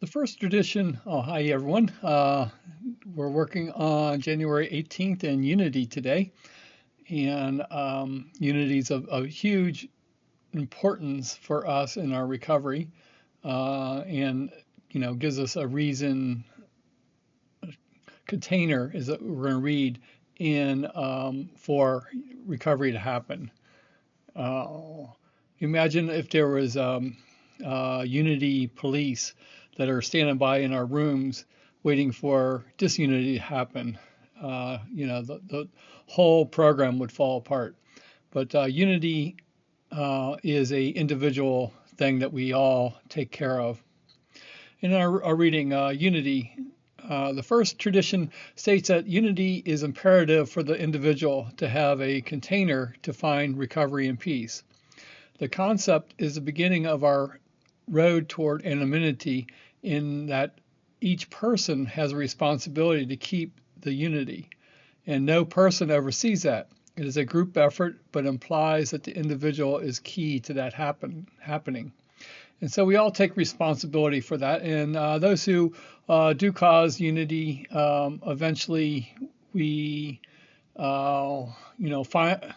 The first tradition, oh, hi everyone. We're working on January 18th and Unity today. And Unity is of huge importance for us in our recovery and, gives us a reason, container is that we're going to read in for recovery to happen. Uh, Imagine if there was Unity police that are standing by in our rooms waiting for disunity to happen. The whole program would fall apart. But Unity is a individual thing that we all take care of. In our reading, Unity, the first tradition states that unity is imperative for the individual to have a container to find recovery and peace. The concept is the beginning of our road toward anonymity in that each person has a responsibility to keep the unity, and no person ever sees that. It is a group effort, but implies that the individual is key to that happening. And so we all take responsibility for that. And those who do cause unity, eventually we, find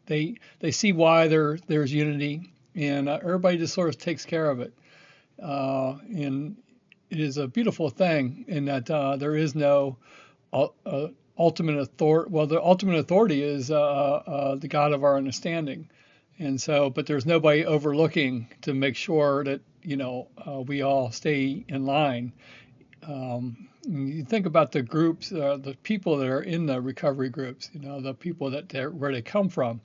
they see why there's unity, and everybody just sort of takes care of it. And it is a beautiful thing in that there is no ultimate authority. Well, the ultimate authority is the God of our understanding, and so, but there's nobody overlooking to make sure that we all stay in line. You think about the groups, the people that are in the recovery groups. The people that where they come from.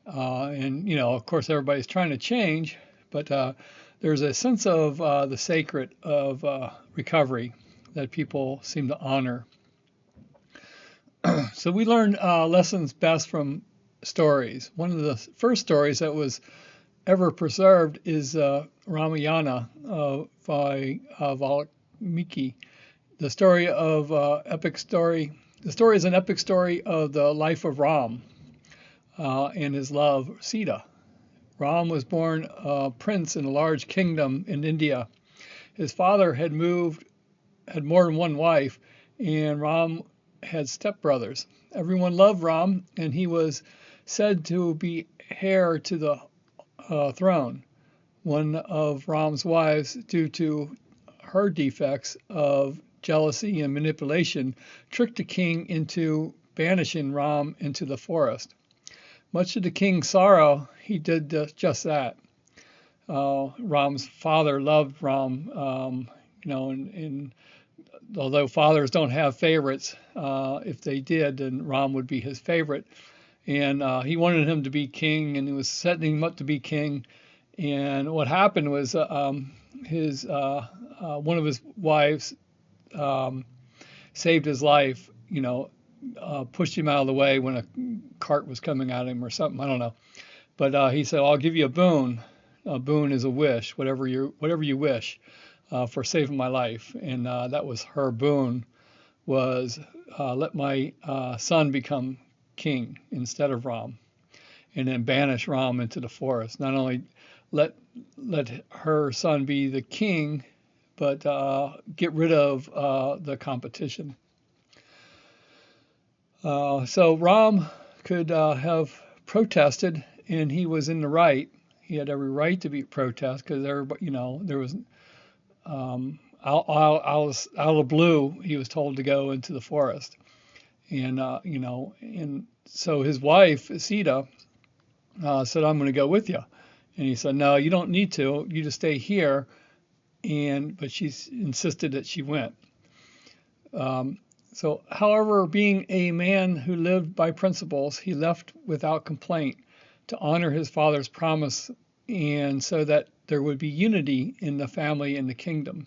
And of course, everybody's trying to change, but there's a sense of the sacred of recovery that people seem to honor. So we learn lessons best from stories. One of the first stories that was ever preserved is Ramayana by Valmiki. The story of epic story. The story is an epic story of the life of Ram and his love, Sita. Ram was born a prince in a large kingdom in India. His father had more than one wife, and Ram had stepbrothers. Everyone loved Ram, and he was said to be heir to the throne. One of Ram's wives, due to her defects of jealousy and manipulation, tricked the king into banishing Ram into the forest. Much to the king's sorrow, he did just that. Ram's father loved Ram, and although fathers don't have favorites, if they did, then Ram would be his favorite. And he wanted him to be king, and he was setting him up to be king. And what happened was his one of his wives saved his life, pushed him out of the way when a cart was coming at him or something. I don't know. But he said, I'll give you a boon. A boon is a wish, whatever you wish for saving my life. And that was her boon, was let my son become king instead of Ram, and then banish Ram into the forest. Not only let her son be the king, but get rid of the competition. So Ram could have protested, and he was in the right. He had every right to be protest because everybody, there was out of the blue, he was told to go into the forest, and and so his wife Sita said, "I'm going to go with you," and he said, "No, you don't need to. You just stay here." But she insisted that she went. So, however, being a man who lived by principles, he left without complaint to honor his father's promise, and so that there would be unity in the family and the kingdom.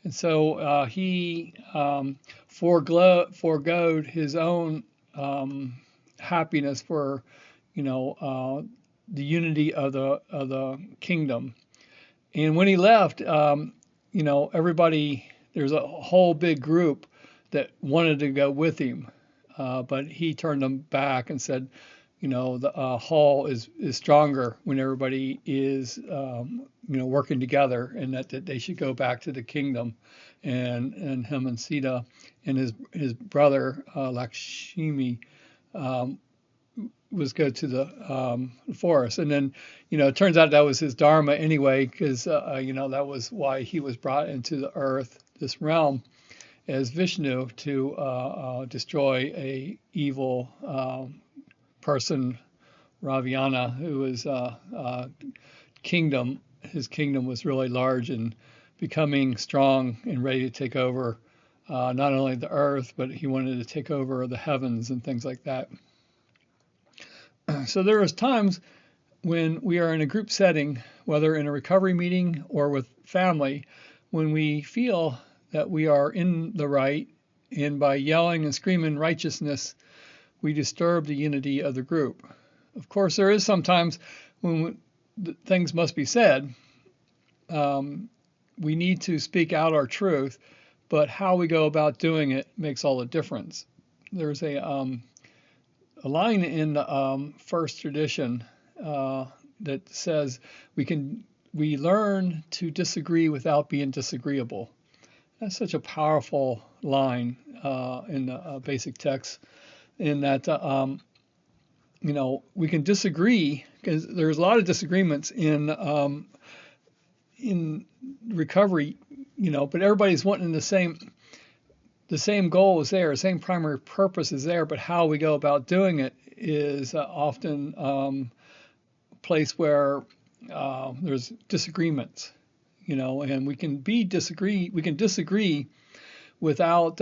And so he foregoed his own happiness for, the unity of the kingdom. And when he left, everybody, there's a whole big group that wanted to go with him, but he turned them back and said, the whole is stronger when everybody is working together, and that they should go back to the kingdom, and him and Sita and his brother Lakshmi was go to the forest, and then it turns out that was his dharma anyway, because that was why he was brought into the earth, this realm, as Vishnu to destroy a evil person, Ravana, who was kingdom. His kingdom was really large and becoming strong and ready to take over not only the earth, but he wanted to take over the heavens and things like that. So there is times when we are in a group setting, whether in a recovery meeting or with family, when we feel that we are in the right, and by yelling and screaming righteousness, we disturb the unity of the group. Of course, there is sometimes when things must be said. We need to speak out our truth, but how we go about doing it makes all the difference. There's a line in the first tradition that says we learn to disagree without being disagreeable. That's such a powerful line in the basic text, in that we can disagree, because there's a lot of disagreements in recovery, but everybody's wanting the same goal is there, the same primary purpose is there, but how we go about doing it is often a place where there's disagreements, and we can disagree without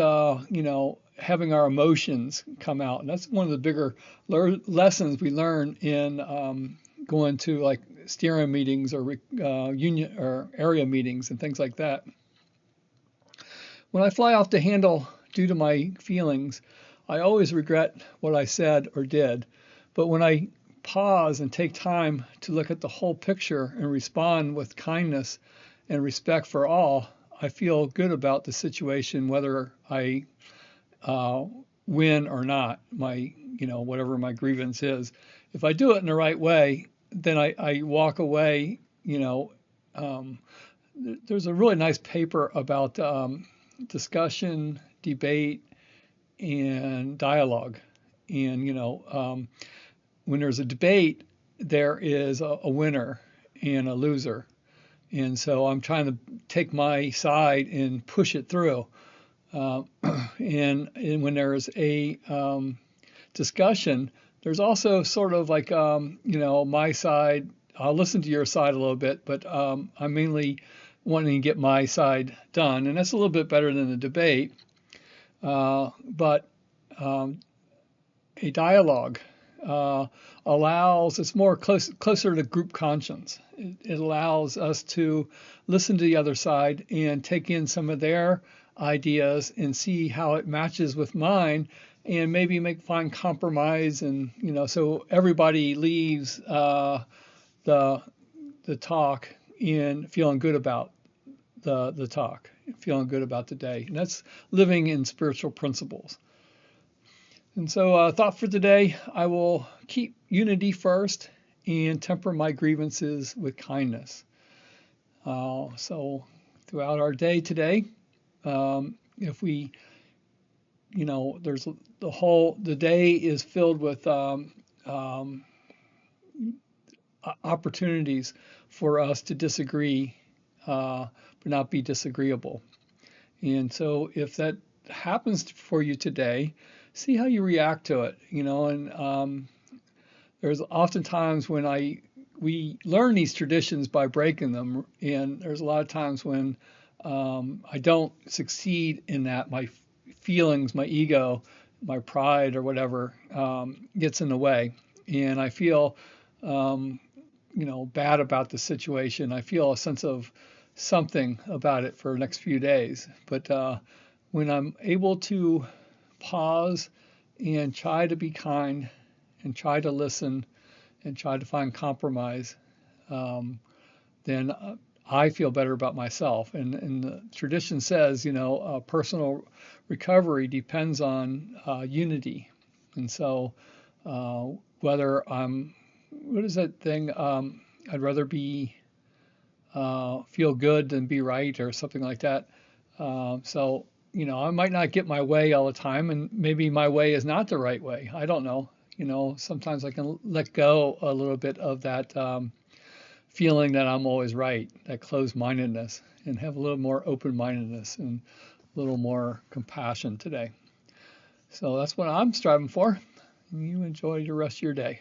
having our emotions come out. And that's one of the bigger lessons we learn in going to like steering meetings or union or area meetings and things like that. When I fly off the handle due to my feelings, I always regret what I said or did. But when I pause and take time to look at the whole picture and respond with kindness and respect for all, I feel good about the situation, whether I win or not, whatever my grievance is. If I do it in the right way, then I walk away. There's a really nice paper about discussion, debate, and dialogue. And when there's a debate, there is a winner and a loser. And so I'm trying to take my side and push it through. And when there's a discussion, there's also sort of like, my side. I'll listen to your side a little bit, but I'm mainly wanting to get my side done. And that's a little bit better than a debate. But a dialogue it's more closer to group conscience. It allows us to listen to the other side and take in some of their ideas and see how it matches with mine, and maybe find compromise, and so everybody leaves the talk in feeling good about the talk, feeling good about the day. And that's living in spiritual principles. And so thought for today, I will keep unity first and temper my grievances with kindness. So throughout our day today, if we, there's the day is filled with opportunities for us to disagree, but not be disagreeable. And so if that happens for you today, see how you react to it, and there's oftentimes when we learn these traditions by breaking them, and there's a lot of times when I don't succeed in that. My feelings, my ego, my pride or whatever gets in the way, and I feel bad about the situation. I feel a sense of something about it for the next few days. But when I'm able to pause and try to be kind and try to listen and try to find compromise, then I feel better about myself. And the tradition says, personal recovery depends on unity. And so whether what is that thing? I'd rather be feel good than be right or something like that. So, I might not get my way all the time, and maybe my way is not the right way. I don't know. Sometimes I can let go a little bit of that feeling that I'm always right, that closed mindedness, and have a little more open mindedness and a little more compassion today. So that's what I'm striving for. You enjoy the rest of your day.